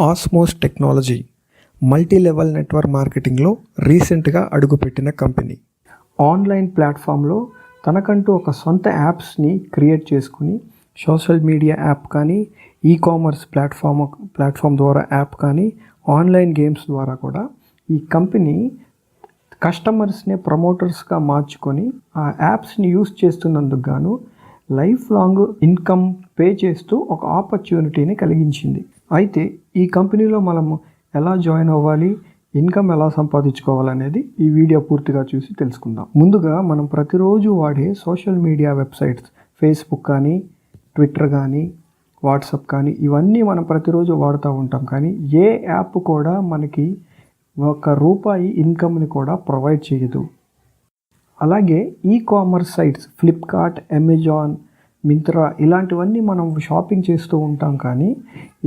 ఆస్మోస్ technology multi level network మార్కెటింగ్లో రీసెంట్గా అడుగుపెట్టిన company. Online ప్లాట్ఫామ్లో తనకంటూ ఒక సొంత యాప్స్ని క్రియేట్ చేసుకుని సోషల్ మీడియా యాప్ కానీ, ఈ-కామర్స్ ప్లాట్ఫామ్ ద్వారా యాప్ కానీ, ఆన్లైన్ గేమ్స్ ద్వారా కూడా ఈ కంపెనీ కస్టమర్స్ని ప్రమోటర్స్గా మార్చుకొని ఆ యాప్స్ని యూస్ చేస్తున్నందుకు గాను లైఫ్ లాంగ్ ఇన్కమ్ పే చేస్తూ ఒక ఆపర్చునిటీని కలిగించింది. అయితే ఈ కంపెనీలో మనము ఎలా జాయిన్ అవ్వాలి, ఇన్కమ్ ఎలా సంపాదించుకోవాలనేది ఈ వీడియో పూర్తిగా చూసి తెలుసుకుందాం. ముందుగా మనం ప్రతిరోజు వాడే సోషల్ మీడియా వెబ్సైట్స్, ఫేస్బుక్ కానీ, ట్విట్టర్ కానీ, వాట్సాప్ కానీ, ఇవన్నీ మనం ప్రతిరోజు వాడుతూ ఉంటాం. కానీ ఏ యాప్ కూడా మనకి ₹1 ఇన్కమ్ని కూడా ప్రొవైడ్ చేయదు. అలాగే e-commerce sites Flipkart, Amazon, Myntra ఇలాంటివన్నీ మనం షాపింగ్ చేస్తూ ఉంటాం. కానీ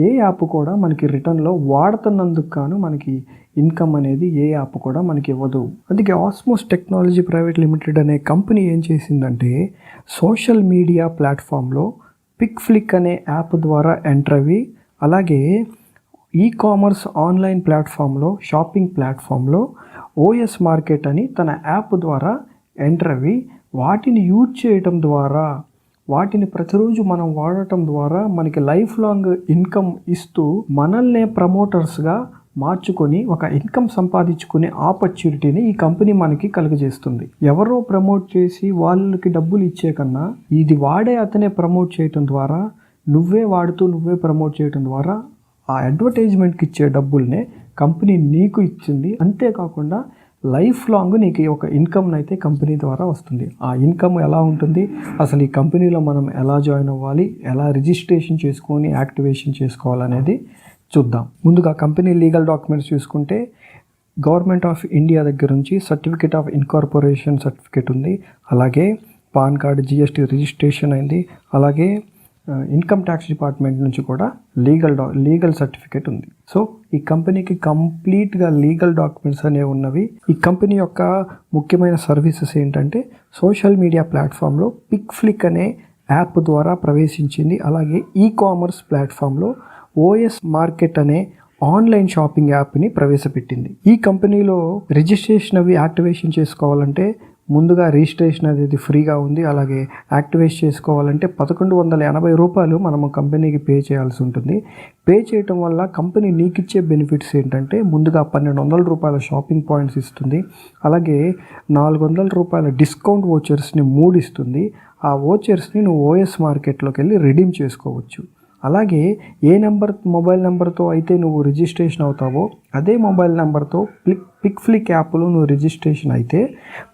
ఏ యాప్ కూడా మనకి రిటర్న్లో వాడుతున్నందుకు గాను మనకి ఇన్కమ్ అనేది ఏ యాప్ కూడా మనకి ఇవ్వదు. అందుకే ఆస్మోస్ టెక్నాలజీ ప్రైవేట్ లిమిటెడ్ అనే కంపెనీ ఏం చేసిందంటే సోషల్ మీడియా ప్లాట్ఫామ్లో పిక్ఫ్లిక్ అనే యాప్ ద్వారా ఎంటర్ అయ్యి, అలాగే ఈ-కామర్స్ ఆన్లైన్ ప్లాట్ఫామ్లో, షాపింగ్ ప్లాట్ఫామ్లో ఓఎస్ మార్కెట్ అని తన యాప్ ద్వారా ఎంటర్ అయ్యి వాటిని యూజ్ చేయటం ద్వారా, వాటిని ప్రతిరోజు మనం వాడటం ద్వారా మనకి లైఫ్ లాంగ్ ఇన్కమ్ ఇస్తూ మనల్నే ప్రమోటర్స్గా మార్చుకొని ఒక ఇన్కమ్ సంపాదించుకునే ఆపర్చునిటీని ఈ కంపెనీ మనకి కలుగజేస్తుంది. ఎవరో ప్రమోట్ చేసి వాళ్ళకి డబ్బులు ఇచ్చే కన్నా ఇది వాడే అతనే ప్రమోట్ చేయటం ద్వారా, నువ్వే వాడుతూ నువ్వే ప్రమోట్ చేయటం ద్వారా ఆ అడ్వర్టైజ్మెంట్కి ఇచ్చే డబ్బుల్నే కంపెనీ నీకు ఇచ్చింది. అంతేకాకుండా లైఫ్ లాంగ్ నీకు ఒక ఇన్కమ్ అయితే కంపెనీ ద్వారా వస్తుంది. ఆ ఇన్కమ్ ఎలా ఉంటుంది, అసలు ఈ కంపెనీలో మనం ఎలా జాయిన్ అవ్వాలి, ఎలా రిజిస్ట్రేషన్ చేసుకొని యాక్టివేషన్ చేసుకోవాలనేది చూద్దాం. ముందుగా కంపెనీ లీగల్ డాక్యుమెంట్స్ చూసుకుంటే గవర్నమెంట్ ఆఫ్ ఇండియా దగ్గర నుంచి సర్టిఫికేట్ ఆఫ్ ఇన్కార్పొరేషన్ సర్టిఫికేట్ ఉంది. అలాగే పాన్ కార్డు, జిఎస్టీ రిజిస్ట్రేషన్ అయింది. అలాగే ఇన్కమ్ ట్యాక్స్ డిపార్ట్మెంట్ నుంచి కూడా లీగల్ సర్టిఫికేట్ ఉంది. సో ఈ కంపెనీకి కంప్లీట్గా లీగల్ డాక్యుమెంట్స్ అనేవి ఉన్నవి. ఈ కంపెనీ యొక్క ముఖ్యమైన సర్వీసెస్ ఏంటంటే సోషల్ మీడియా ప్లాట్ఫామ్లో పిక్ఫ్లిక్ అనే యాప్ ద్వారా ప్రవేశించింది. అలాగే ఈ-కామర్స్ ప్లాట్ఫామ్లో ఓఎస్ మార్కెట్ అనే ఆన్లైన్ షాపింగ్ యాప్ని ప్రవేశపెట్టింది. ఈ కంపెనీలో రిజిస్ట్రేషన్ అవి యాక్టివేషన్ చేసుకోవాలంటే ముందుగా రిజిస్ట్రేషన్ అనేది ఫ్రీగా ఉంది. అలాగే యాక్టివేట్ చేసుకోవాలంటే ₹1180 మనము కంపెనీకి పే చేయాల్సి ఉంటుంది. పే చేయటం వల్ల కంపెనీ నీకు ఇచ్చే బెనిఫిట్స్ ఏంటంటే ముందుగా ₹1200 షాపింగ్ పాయింట్స్ ఇస్తుంది. అలాగే ₹400 డిస్కౌంట్ వోచర్స్ని 3 ఇస్తుంది. ఆ వోచర్స్ని నువ్వు ఓఎస్ మార్కెట్లోకి వెళ్ళి రిడీమ్ చేసుకోవచ్చు. అలాగే ఏ మొబైల్ నెంబర్తో అయితే నువ్వు రిజిస్ట్రేషన్ అవుతావో అదే మొబైల్ నెంబర్తో పిక్ఫ్లిక్ యాప్లో నువ్వు రిజిస్ట్రేషన్ అయితే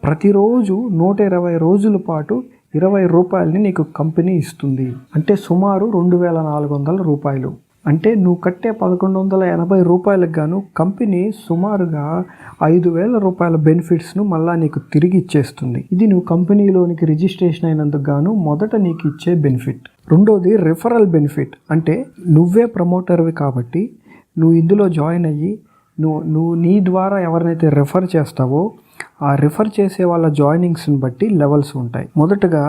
ప్రతిరోజు 120 రోజుల పాటు ₹20 నీకు కంపెనీ ఇస్తుంది. అంటే సుమారు ₹2400. అంటే నువ్వు కట్టే ₹1180 గాను కంపెనీ సుమారుగా ₹5000 బెనిఫిట్స్ను మళ్ళీ నీకు తిరిగి ఇచ్చేస్తుంది. ఇది నువ్వు కంపెనీలోనికి రిజిస్ట్రేషన్ అయినందుకు గాను మొదట నీకు ఇచ్చే బెనిఫిట్. రెండోది రిఫరల్ బెనిఫిట్. అంటే నువ్వే ప్రమోటర్వి కాబట్టి నువ్వు ఇందులో జాయిన్ అయ్యి నువ్వు నీ ద్వారా ఎవరినైతే రెఫర్ చేస్తావో ఆ రెఫర్ చేసే వాళ్ళ జాయినింగ్స్ని బట్టి లెవెల్స్ ఉంటాయి. మొదటగా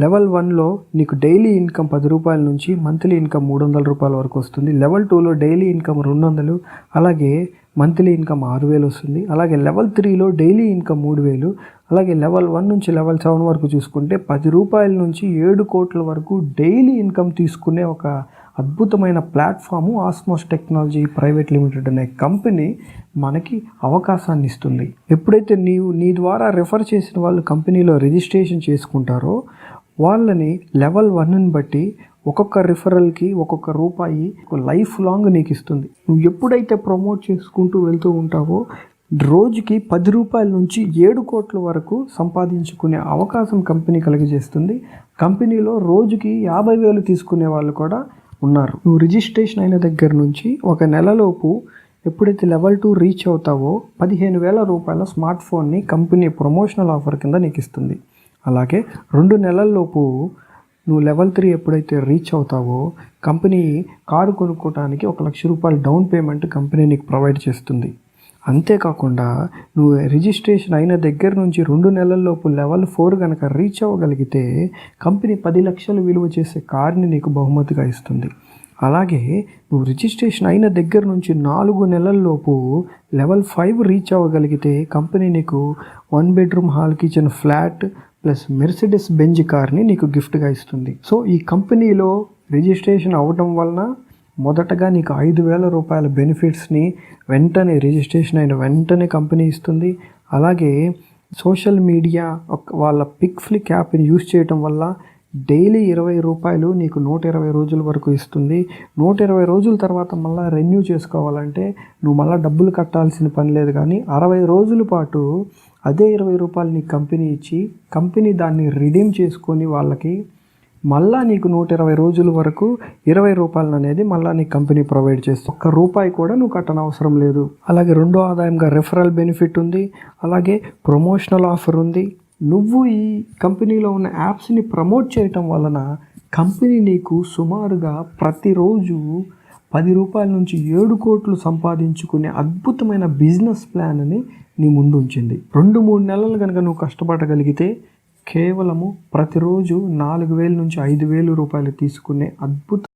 లెవెల్ 1లో నీకు డైలీ ఇన్కమ్ ₹10 నుంచి మంత్లీ ఇన్కమ్ ₹300 వరకు వస్తుంది. లెవెల్ 2లో డైలీ ఇన్కమ్ 200, అలాగే మంత్లీ ఇన్కమ్ 6000 వస్తుంది. అలాగే లెవెల్ 3లో డైలీ ఇన్కమ్ 3000. అలాగే లెవెల్ 1 నుంచి లెవెల్ 7 వరకు చూసుకుంటే ₹10 నుంచి 7 కోట్ల వరకు డైలీ ఇన్కమ్ తీసుకునే ఒక అద్భుతమైన ప్లాట్ఫాము ఆస్మోస్ టెక్నాలజీ ప్రైవేట్ లిమిటెడ్ అనే కంపెనీ మనకి అవకాశాన్ని ఇస్తుంది. ఎప్పుడైతే నీ ద్వారా రెఫర్ చేసిన వాళ్ళు కంపెనీలో రిజిస్ట్రేషన్ చేసుకుంటారో వాళ్ళని లెవెల్ 1ని బట్టి ఒక్కొక్క రిఫరల్కి ₹1 లైఫ్ లాంగ్ నీకు ఇస్తుంది. నువ్వు ఎప్పుడైతే ప్రమోట్ చేసుకుంటూ వెళ్తూ ఉంటావో రోజుకి ₹10 నుంచి 7 కోట్ల వరకు సంపాదించుకునే అవకాశం కంపెనీ కలిగజేస్తుంది. కంపెనీలో రోజుకి 50,000 తీసుకునే వాళ్ళు కూడా ఉన్నారు. నువ్వు రిజిస్ట్రేషన్ అయిన దగ్గర నుంచి ఒక నెలలోపు ఎప్పుడైతే లెవెల్ 2 రీచ్ అవుతావో ₹15,000 స్మార్ట్ ఫోన్ని కంపెనీ ప్రమోషనల్ ఆఫర్ కింద నీకు ఇస్తుంది. అలాగే 2 నెలల్లోపు నువ్వు లెవెల్ 3 ఎప్పుడైతే రీచ్ అవుతావో కంపెనీ కారు కొనుక్కోవడానికి ₹1,00,000 డౌన్ పేమెంట్ కంపెనీ నీకు ప్రొవైడ్ చేస్తుంది. అంతేకాకుండా నువ్వు రిజిస్ట్రేషన్ అయిన దగ్గర నుంచి 2 నెలల్లోపు లెవెల్ 4 కనుక రీచ్ అవ్వగలిగితే కంపెనీ 10 లక్షలు విలువ చేసే కార్ని నీకు బహుమతిగా ఇస్తుంది. అలాగే నువ్వు రిజిస్ట్రేషన్ అయిన దగ్గర నుంచి 4 నెలల్లోపు లెవెల్ 5 రీచ్ అవ్వగలిగితే కంపెనీ నీకు 1 bedroom hall kitchen flat plus Mercedes Benz కార్ని నీకు గిఫ్ట్గా ఇస్తుంది. సో ఈ కంపెనీలో రిజిస్ట్రేషన్ అవ్వడం వలన మొదటగా నీకు 5,000 రూపాయల బెనిఫిట్స్ని వెంటనే రిజిస్ట్రేషన్ అయిన వెంటనే కంపెనీ ఇస్తుంది. అలాగే సోషల్ మీడియా వాళ్ళ పిక్ఫ్లిక్ యాప్ని యూజ్ చేయటం వల్ల డైలీ 20 రూపాయలు నీకు 120 రోజుల వరకు ఇస్తుంది. 120 రోజుల తర్వాత మళ్ళీ రెన్యూ చేసుకోవాలంటే నువ్వు మళ్ళీ డబ్బులు కట్టాల్సిన పని లేదు. కానీ 60 రోజుల పాటు అదే 20 రూపాయలు నీకు కంపెనీ ఇచ్చి కంపెనీ దాన్ని రిడీమ్ చేసుకొని వాళ్ళకి మళ్ళీ నీకు 120 రోజుల వరకు 20 రూపాయలు అనేది మళ్ళీ నీకు కంపెనీ ప్రొవైడ్ చేస్తుంది. ₹1 కూడా నువ్వు కట్టనవసరం లేదు. అలాగే రెండో ఆదాయంగా రెఫరల్ బెనిఫిట్ ఉంది. అలాగే ప్రమోషనల్ ఆఫర్ ఉంది. నువ్వు ఈ కంపెనీలో ఉన్న యాప్స్ని ప్రమోట్ చేయటం వలన కంపెనీ నీకు సుమారుగా ప్రతిరోజు ₹10 నుంచి 7 కోట్లు సంపాదించుకునే అద్భుతమైన బిజినెస్ ప్లాన్ని నీ ముందు ఉంచింది. 2-3 నెలలు కనుక నువ్వు కష్టపడగలిగితే కేవలము ప్రతిరోజు 4,000 నుంచి 5,000 రూపాయలు తీసుకునే అద్భుత